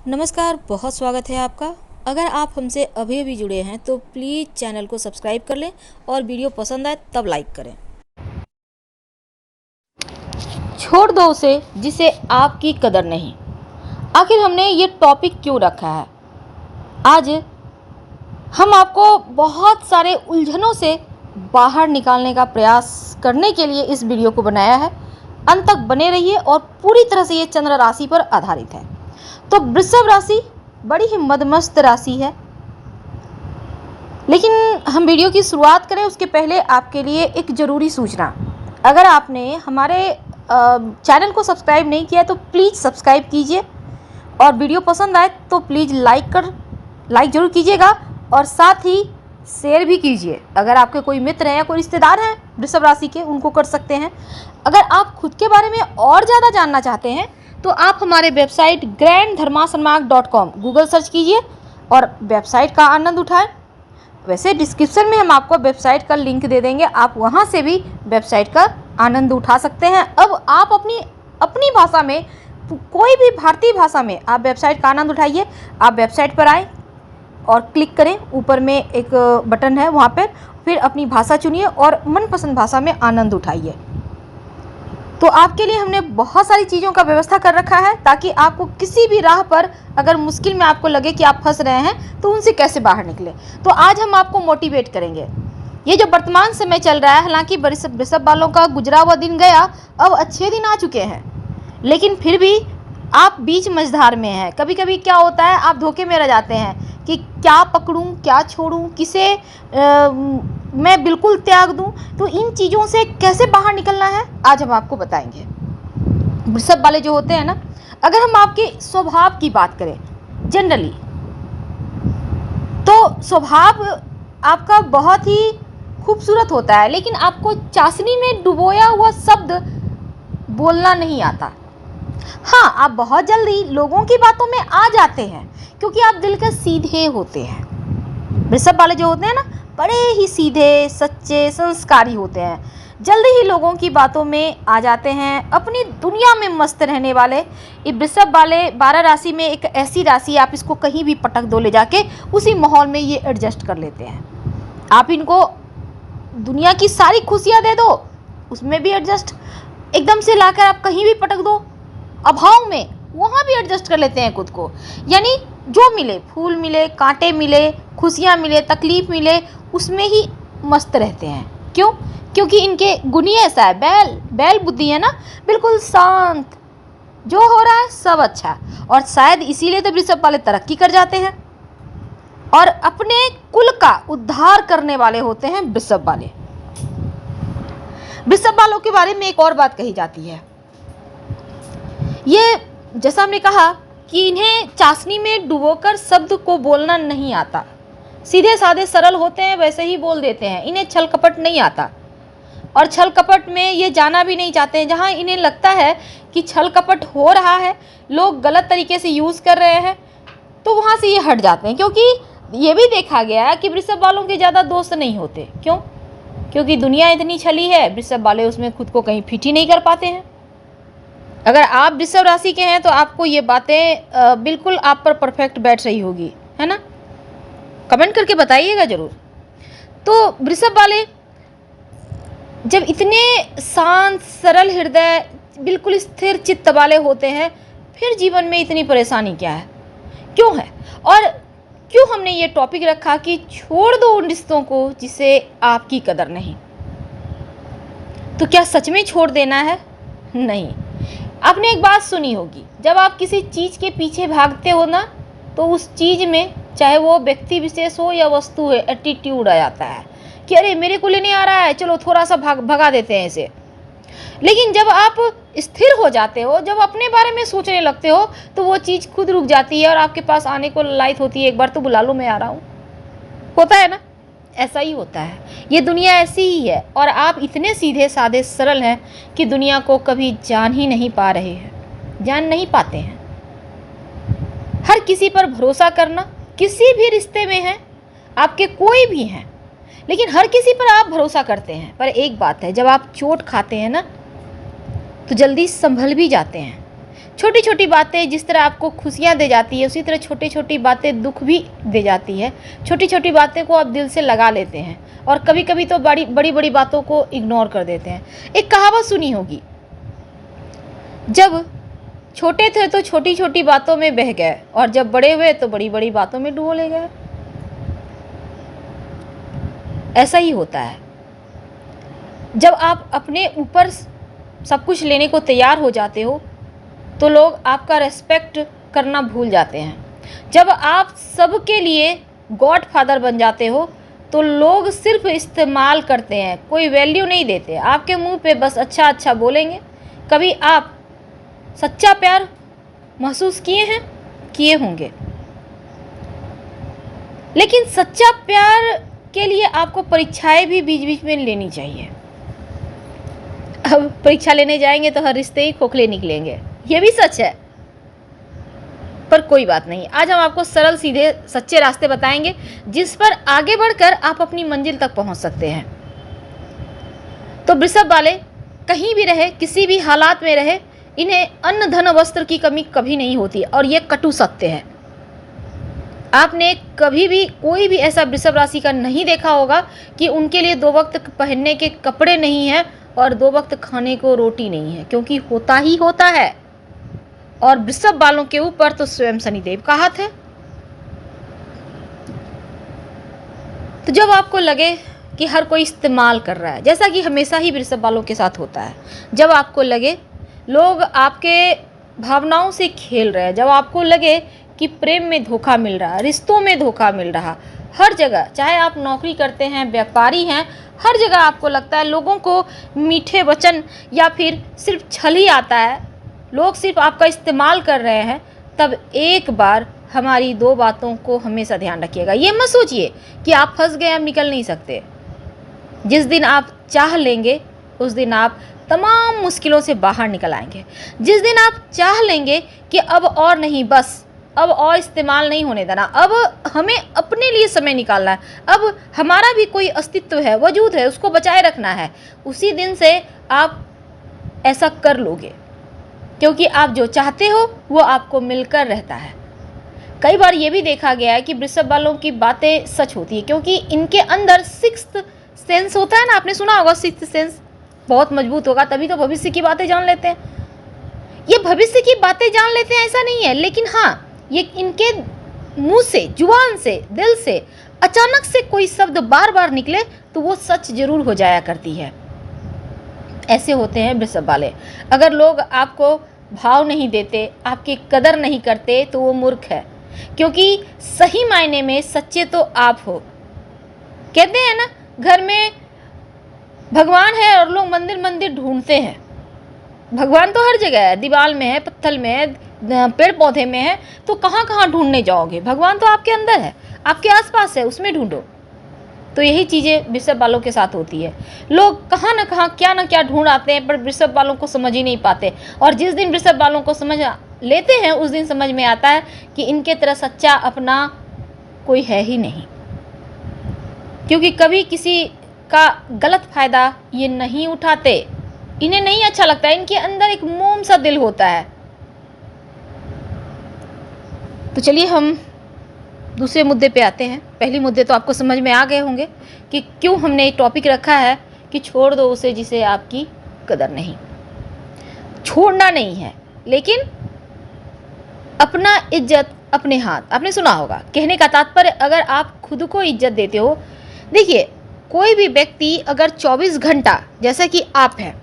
नमस्कार, बहुत स्वागत है आपका। अगर आप हमसे अभी अभी जुड़े हैं तो प्लीज़ चैनल को सब्सक्राइब कर लें और वीडियो पसंद आए तब लाइक करें। छोड़ दो उसे जिसे आपकी कदर नहीं। आखिर हमने ये टॉपिक क्यों रखा है? आज हम आपको बहुत सारे उलझनों से बाहर निकालने का प्रयास करने के लिए इस वीडियो को बनाया है। अंत तक बने रहिए और पूरी तरह से ये चंद्र राशि पर आधारित है। तो वृषभ राशि बड़ी ही मदमस्त राशि है, लेकिन हम वीडियो की शुरुआत करें उसके पहले आपके लिए एक ज़रूरी सूचना। अगर आपने हमारे चैनल को सब्सक्राइब नहीं किया है तो प्लीज़ सब्सक्राइब कीजिए और वीडियो पसंद आए तो प्लीज़ लाइक ज़रूर कीजिएगा और साथ ही शेयर भी कीजिए। अगर आपके कोई मित्र हैं या कोई रिश्तेदार हैं वृषभ राशि के, उनको कर सकते हैं। अगर आप खुद के बारे में और ज़्यादा जानना चाहते हैं तो आप हमारे वेबसाइट granddharmasarmak.com गूगल सर्च कीजिए और वेबसाइट का आनंद उठाएं। वैसे डिस्क्रिप्शन में हम आपको वेबसाइट का लिंक दे देंगे, आप वहां से भी वेबसाइट का आनंद उठा सकते हैं। अब आप अपनी भाषा में, कोई भी भारतीय भाषा में आप वेबसाइट का आनंद उठाइए। आप वेबसाइट पर आएँ और क्लिक करें, ऊपर में एक बटन है, वहाँ पर फिर अपनी भाषा चुनिए और मनपसंद भाषा में आनंद उठाइए। तो आपके लिए हमने बहुत सारी चीज़ों का व्यवस्था कर रखा है ताकि आपको किसी भी राह पर अगर मुश्किल में आपको लगे कि आप फंस रहे हैं तो उनसे कैसे बाहर निकले। तो आज हम आपको मोटिवेट करेंगे। ये जो वर्तमान समय चल रहा है, हालांकि वृषभ वालों का गुजरा हुआ दिन गया, अब अच्छे दिन आ चुके हैं, लेकिन फिर भी आप बीच मझधार में हैं। कभी कभी क्या होता है, आप धोखे में रह जाते हैं कि क्या पकड़ूं, क्या छोड़ूं, किसे मैं बिल्कुल त्याग दूं। तो इन चीज़ों से कैसे बाहर निकलना है आज हम आपको बताएंगे। वृषभ वाले जो होते हैं ना, अगर हम आपके स्वभाव की बात करें जनरली, तो स्वभाव आपका बहुत ही खूबसूरत होता है, लेकिन आपको चाशनी में डुबोया हुआ शब्द बोलना नहीं आता। हाँ, आप बहुत जल्दी लोगों की बातों में आ जाते हैं क्योंकि आप दिल के सीधे होते हैं। वृषभ वाले जो होते हैं ना, बड़े ही सीधे, सच्चे, संस्कारी होते हैं, जल्दी ही लोगों की बातों में आ जाते हैं, अपनी दुनिया में मस्त रहने वाले। ये वृषभ वाले 12 राशि में एक ऐसी राशि, आप इसको कहीं भी पटक दो ले जाके, उसी माहौल में ये एडजस्ट कर लेते हैं। आप इनको दुनिया की सारी खुशियाँ दे दो, उसमें भी एडजस्ट, एकदम से लाकर आप कहीं भी पटक दो अभाव में, वहाँ भी एडजस्ट कर लेते हैं खुद को। यानी जो मिले, फूल मिले, कांटे मिले, खुशियाँ मिले, तकलीफ मिले, उसमें ही मस्त रहते हैं। क्यों? क्योंकि इनके गुण ही ऐसा है, बैल बुद्धि है ना, बिल्कुल शांत, जो हो रहा है सब अच्छा। और शायद इसीलिए तो वृषभ वाले तरक्की कर जाते हैं और अपने कुल का उद्धार करने वाले होते हैं वृषभ वाले। वृषभ वालों के बारे में एक और बात कही जाती है, ये जैसा हमने कहा कि इन्हें चाशनी में डुबोकर शब्द को बोलना नहीं आता, सीधे साधे सरल होते हैं, वैसे ही बोल देते हैं। इन्हें छल कपट नहीं आता और छल कपट में ये जाना भी नहीं चाहते हैं। जहाँ इन्हें लगता है कि छल कपट हो रहा है, लोग गलत तरीके से यूज़ कर रहे हैं, तो वहाँ से ये हट जाते हैं। क्योंकि ये भी देखा गया है कि वृषभ वालों के ज़्यादा दोस्त नहीं होते। क्यों? क्योंकि दुनिया इतनी छली है, वृषभ वाले उसमें खुद को कहीं फिट ही नहीं कर पाते हैं। अगर आप वृषभ राशि के हैं तो आपको ये बातें बिल्कुल आप पर परफेक्ट बैठ रही होगी, है ना? कमेंट करके बताइएगा ज़रूर। तो वृषभ वाले जब इतने शांत, सरल हृदय, बिल्कुल स्थिर चित्त वाले होते हैं, फिर जीवन में इतनी परेशानी क्या है, क्यों है? और क्यों हमने ये टॉपिक रखा कि छोड़ दो उन रिश्तों को जिसे आपकी कदर नहीं। तो क्या सच में छोड़ देना है? नहीं। आपने एक बात सुनी होगी, जब आप किसी चीज़ के पीछे भागते हो ना, तो उस चीज़ में, चाहे वो व्यक्ति विशेष हो या वस्तु हो, एटीट्यूड आ जाता है कि अरे मेरे को लेने आ रहा है, चलो थोड़ा सा भगा देते हैं इसे। लेकिन जब आप स्थिर हो जाते हो, जब अपने बारे में सोचने लगते हो, तो वो चीज़ खुद रुक जाती है और आपके पास आने को लायक होती है। एक बार तो बुला लो, मैं आ रहा हूँ, होता है ना? ऐसा ही होता है, ये दुनिया ऐसी ही है। और आप इतने सीधे साधे सरल हैं कि दुनिया को कभी जान ही नहीं पा रहे हैं, जान नहीं पाते हैं। हर किसी पर भरोसा करना, किसी भी रिश्ते में है, आपके कोई भी हैं, लेकिन हर किसी पर आप भरोसा करते हैं। पर एक बात है, जब आप चोट खाते हैं ना, तो जल्दी संभल भी जाते हैं। छोटी छोटी बातें जिस तरह आपको खुशियाँ दे जाती है, उसी तरह छोटी छोटी बातें दुख भी दे जाती है। छोटी छोटी बातें को आप दिल से लगा लेते हैं और कभी कभी तो बड़ी बड़ी बातों को इग्नोर कर देते हैं। एक कहावत सुनी होगी, जब छोटे थे तो छोटी छोटी बातों में बह गए और जब बड़े हुए तो बड़ी बड़ी बातों में डुबो ले गए। ऐसा ही होता है, जब आप अपने ऊपर सब कुछ लेने को तैयार हो जाते हो तो लोग आपका रेस्पेक्ट करना भूल जाते हैं। जब आप सबके लिए गॉड फादर बन जाते हो तो लोग सिर्फ इस्तेमाल करते हैं, कोई वैल्यू नहीं देते, आपके मुंह पे बस अच्छा अच्छा बोलेंगे। कभी आप सच्चा प्यार महसूस किए हैं? किए होंगे, लेकिन सच्चा प्यार के लिए आपको परीक्षाएं भी बीच बीच में लेनी चाहिए। अब परीक्षा लेने जाएंगे तो हर रिश्ते ही खोखले निकलेंगे, ये भी सच है, पर कोई बात नहीं। आज हम आपको सरल सीधे सच्चे रास्ते बताएंगे जिस पर आगे बढ़कर आप अपनी मंजिल तक पहुंच सकते हैं। तो वृषभ वाले कहीं भी रहे, किसी भी हालात में रहे, इन्हें अन्न धन वस्त्र की कमी कभी नहीं होती और ये कटु सत्य है। आपने कभी भी कोई भी ऐसा वृषभ राशि का नहीं देखा होगा कि उनके लिए 2 वक्त पहनने के कपड़े नहीं हैं और 2 वक्त खाने को रोटी नहीं है, क्योंकि होता ही होता है। और वृषभ वालों के ऊपर तो स्वयं शनिदेव का हाथ है। तो जब आपको लगे कि हर कोई इस्तेमाल कर रहा है, जैसा कि हमेशा ही वृषभ वालों के साथ होता है, जब आपको लगे लोग आपके भावनाओं से खेल रहे हैं, जब आपको लगे कि प्रेम में धोखा मिल रहा है, रिश्तों में धोखा मिल रहा, हर जगह, चाहे आप नौकरी करते हैं, व्यापारी हैं, हर जगह आपको लगता है लोगों को मीठे वचन या फिर सिर्फ छल ही आता है, लोग सिर्फ आपका इस्तेमाल कर रहे हैं, तब एक बार हमारी 2 बातों को हमेशा ध्यान रखिएगा। ये मत सोचिए कि आप फंस गए, आप निकल नहीं सकते। जिस दिन आप चाह लेंगे उस दिन आप तमाम मुश्किलों से बाहर निकल आएंगे। जिस दिन आप चाह लेंगे कि अब और नहीं, बस अब और इस्तेमाल नहीं होने देना, अब हमें अपने लिए समय निकालना है, अब हमारा भी कोई अस्तित्व है, वजूद है, उसको बचाए रखना है, उसी दिन से आप ऐसा कर लोगे, क्योंकि आप जो चाहते हो वो आपको मिलकर रहता है। कई बार ये भी देखा गया है कि वृषभ वालों की बातें सच होती है, क्योंकि इनके अंदर सिक्स्थ सेंस होता है ना, आपने सुना होगा, सिक्स्थ सेंस बहुत मजबूत होगा, तभी तो भविष्य की बातें जान लेते हैं। ये भविष्य की बातें जान लेते हैं ऐसा नहीं है, लेकिन हाँ, ये इनके मुंह से, जुबान से, दिल से अचानक से कोई शब्द बार बार निकले तो वो सच जरूर हो जाया करती है। ऐसे होते हैं वृषभ वाले। अगर लोग आपको भाव नहीं देते, आपकी कदर नहीं करते, तो वो मूर्ख है, क्योंकि सही मायने में सच्चे तो आप हो। कहते हैं ना, घर में भगवान है और लोग मंदिर मंदिर ढूंढते हैं। भगवान तो हर जगह है, दीवार में है, पत्थर में है, पेड़ पौधे में है, तो कहाँ कहाँ ढूंढने जाओगे? भगवान तो आपके अंदर है, आपके आसपास है, उसमें ढूंढो। तो यही चीज़ें वृषभ वालों के साथ होती है। लोग कहाँ ना कहाँ क्या ना क्या ढूंढ आते हैं, पर वृषभ वालों को समझ ही नहीं पाते। और जिस दिन वृषभ वालों को समझ लेते हैं उस दिन समझ में आता है कि इनके तरह सच्चा अपना कोई है ही नहीं, क्योंकि कभी किसी का गलत फायदा ये नहीं उठाते, इन्हें नहीं अच्छा लगता, इनके अंदर एक मोम सा दिल होता है। तो चलिए हम दूसरे मुद्दे पे आते हैं। पहली मुद्दे तो आपको समझ में आ गए होंगे कि क्यों हमने एक टॉपिक रखा है कि छोड़ दो उसे जिसे आपकी कदर नहीं। छोड़ना नहीं है, लेकिन अपना इज्जत अपने हाथ। आपने सुना होगा, कहने का तात्पर्य, अगर आप खुद को इज्जत देते हो, देखिए कोई भी व्यक्ति अगर 24 घंटा, जैसा कि आप हैं,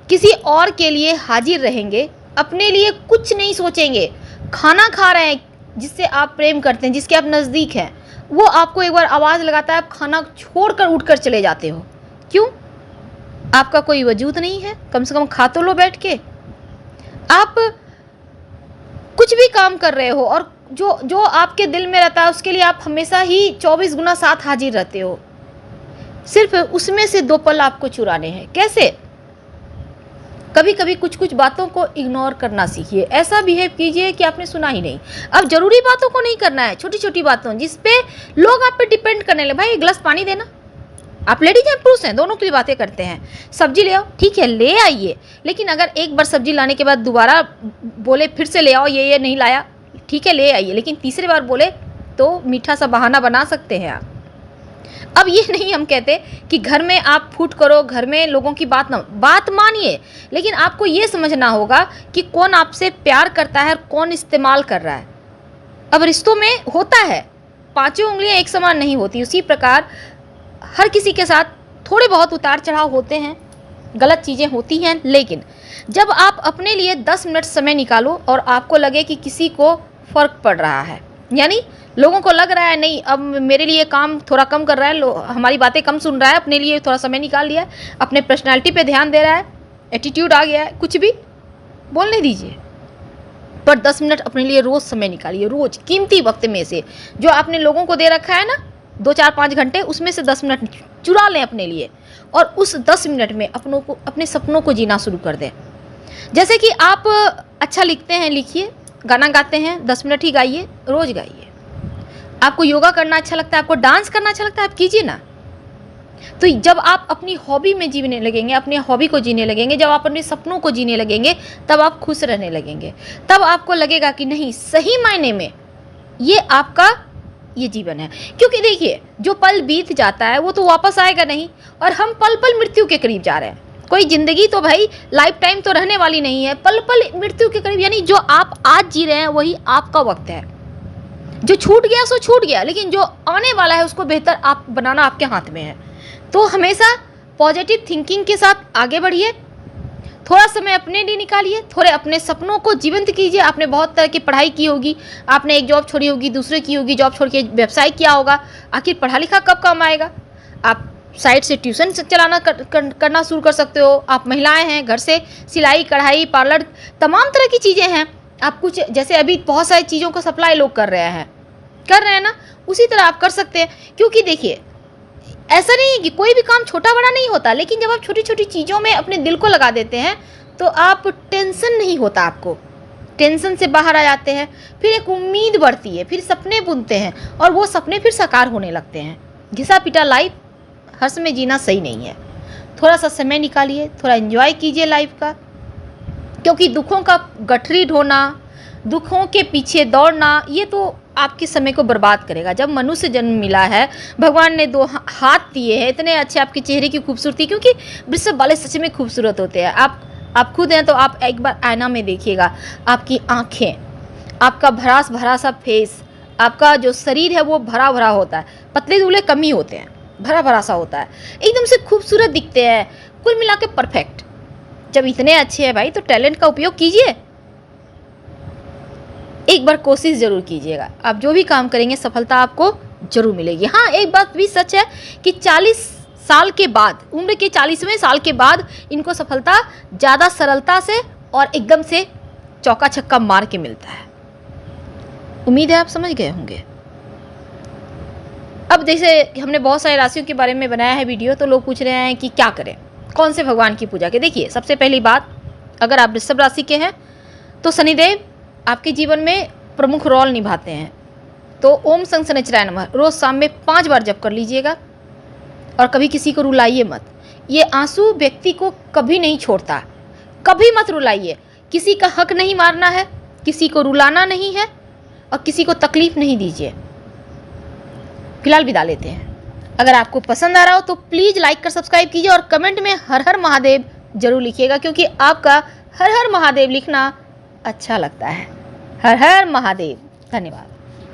किसी और के लिए हाजिर रहेंगे, अपने लिए कुछ नहीं सोचेंगे, खाना खा रहे हैं जिससे आप प्रेम करते हैं, जिसके आप नज़दीक हैं, वो आपको एक बार आवाज़ लगाता है, आप खाना छोड़कर उठकर चले जाते हो। क्यों? आपका कोई वजूद नहीं है, कम से कम खा तो लो बैठ के। आप कुछ भी काम कर रहे हो और जो आपके दिल में रहता है उसके लिए आप हमेशा ही 24 गुना 7 हाजिर रहते हो, सिर्फ उसमें से 2 पल आपको चुराने हैं। कैसे? कभी कभी कुछ कुछ बातों को इग्नोर करना सीखिए, ऐसा बिहेव कीजिए कि आपने सुना ही नहीं। अब जरूरी बातों को नहीं करना है, छोटी छोटी बातों जिस पे लोग आप पे डिपेंड करने लगे, भाई एक गिलास पानी देना, आप लेडीज हैं पुरुष हैं, दोनों के लिए बातें करते हैं। सब्जी ले आओ, ठीक है ले आइए, लेकिन अगर एक बार सब्जी लाने के बाद दोबारा बोले फिर से ले आओ, ये नहीं लाया, ठीक है ले आइए, लेकिन तीसरी बार बोले तो मीठा सा बहाना बना सकते हैं आप। अब ये नहीं हम कहते कि घर में आप फूट करो, घर में लोगों की बात मानिए, लेकिन आपको ये समझना होगा कि कौन आपसे प्यार करता है और कौन इस्तेमाल कर रहा है। अब रिश्तों में होता है, पांचों उंगलियां एक समान नहीं होती, उसी प्रकार हर किसी के साथ थोड़े बहुत उतार चढ़ाव होते हैं, गलत चीज़ें होती हैं, लेकिन जब आप अपने लिए 10 मिनट समय निकालो और आपको लगे कि किसी को फ़र्क पड़ रहा है, यानी लोगों को लग रहा है नहीं अब मेरे लिए काम थोड़ा कम कर रहा है, हमारी बातें कम सुन रहा है, अपने लिए थोड़ा समय निकाल लिया है, अपने पर्सनैलिटी पे ध्यान दे रहा है, एटीट्यूड आ गया है, कुछ भी बोलने दीजिए, पर 10 मिनट अपने लिए रोज़ समय निकालिए। रोज़ कीमती वक्त में से जो आपने लोगों को दे रखा है ना 2 4 5 घंटे, उसमें से 10 मिनट चुरा लें अपने लिए और उस 10 मिनट में अपने सपनों को जीना शुरू कर दें। जैसे कि आप अच्छा लिखते हैं, लिखिए, गाना गाते हैं 10 मिनट ही गाइए, रोज़ गाइए। आपको योगा करना अच्छा लगता है, आपको डांस करना अच्छा लगता है, आप कीजिए ना। तो जब आप अपनी हॉबी में जीने लगेंगे, अपने हॉबी को जीने लगेंगे, जब आप अपने सपनों को जीने लगेंगे, तब आप खुश रहने लगेंगे, तब आपको लगेगा कि नहीं सही मायने में ये आपका ये जीवन है। क्योंकि देखिए जो पल बीत जाता है वो तो वापस आएगा नहीं, और हम पल पल मृत्यु के करीब जा रहे हैं। कोई ज़िंदगी तो भाई लाइफ टाइम तो रहने वाली नहीं है, पल पल मृत्यु के करीब, यानी जो आप आज जी रहे हैं वही आपका वक्त है। जो छूट गया सो छूट गया, लेकिन जो आने वाला है उसको बेहतर आप बनाना आपके हाथ में है। तो हमेशा पॉजिटिव थिंकिंग के साथ आगे बढ़िए, थोड़ा समय अपने लिए निकालिए, थोड़े अपने सपनों को जीवंत कीजिए। आपने बहुत तरह की पढ़ाई की होगी, आपने एक जॉब छोड़ी होगी, दूसरे की होगी, जॉब छोड़ के व्यवसाय किया होगा, आखिर पढ़ा लिखा कब काम आएगा। आप साइड से ट्यूशन चलाना करना शुरू कर सकते हो। आप महिलाएं हैं, घर से सिलाई कढ़ाई पार्लर तमाम तरह की चीज़ें हैं। आप कुछ जैसे अभी बहुत सारी चीज़ों का सप्लाई लोग कर रहे हैं ना, उसी तरह आप कर सकते हैं। क्योंकि देखिए ऐसा नहीं है कि कोई भी काम छोटा बड़ा नहीं होता, लेकिन जब आप छोटी छोटी चीज़ों में अपने दिल को लगा देते हैं तो आप टेंशन नहीं होता, आपको टेंशन से बाहर आ जाते हैं, फिर एक उम्मीद बढ़ती है, फिर सपने बुनते हैं और वो सपने फिर साकार होने लगते हैं। घिसा पिटा लाइफ हर समय जीना सही नहीं है। थोड़ा सा समय निकालिए, थोड़ा एंजॉय कीजिए लाइफ का, क्योंकि दुखों का गठरी ढोना, दुखों के पीछे दौड़ना, ये तो आपके समय को बर्बाद करेगा। जब मनुष्य जन्म मिला है, भगवान ने 2 हाथ दिए हैं, इतने अच्छे आपके चेहरे की खूबसूरती, क्योंकि वृषभ वाले सच में खूबसूरत होते हैं। आप खुद हैं तो आप एक बार आईना में देखिएगा, आपकी आँखें, आपका भरा सा फेस, आपका जो शरीर है वो भरा भरा होता है, पतले दुबले कम ही होते हैं, भरा भरा सा होता है, एकदम से खूबसूरत दिखते हैं, कुल मिला के परफेक्ट। जब इतने अच्छे हैं भाई तो टैलेंट का उपयोग कीजिए, एक बार कोशिश ज़रूर कीजिएगा। आप जो भी काम करेंगे सफलता आपको जरूर मिलेगी। हाँ, एक बात भी सच है कि 40 साल के बाद, उम्र के 40वें साल के बाद इनको सफलता ज़्यादा सरलता से और एकदम से चौका छक्का मार के मिलता है। उम्मीद है आप समझ गए होंगे। अब जैसे हमने बहुत सारे राशियों के बारे में बनाया है वीडियो, तो लोग पूछ रहे हैं कि क्या करें, कौन से भगवान की पूजा करें। देखिए सबसे पहली बात, अगर आप वृषभ राशि के हैं तो शनिदेव आपके जीवन में प्रमुख रोल निभाते हैं। तो ओम संग शनिचराय नमः रोज़ शाम में 5 बार जप कर लीजिएगा और कभी किसी को रुलाइए मत। ये आंसू व्यक्ति को कभी नहीं छोड़ता, कभी मत रुलाइए। किसी का हक नहीं मारना है, किसी को रुलाना नहीं है और किसी को तकलीफ नहीं दीजिए। फिलहाल विदा लेते हैं। अगर आपको पसंद आ रहा हो तो प्लीज़ लाइक कर सब्सक्राइब कीजिए और कमेंट में हर हर महादेव जरूर लिखिएगा, क्योंकि आपका हर हर महादेव लिखना अच्छा लगता है। हर हर महादेव। धन्यवाद।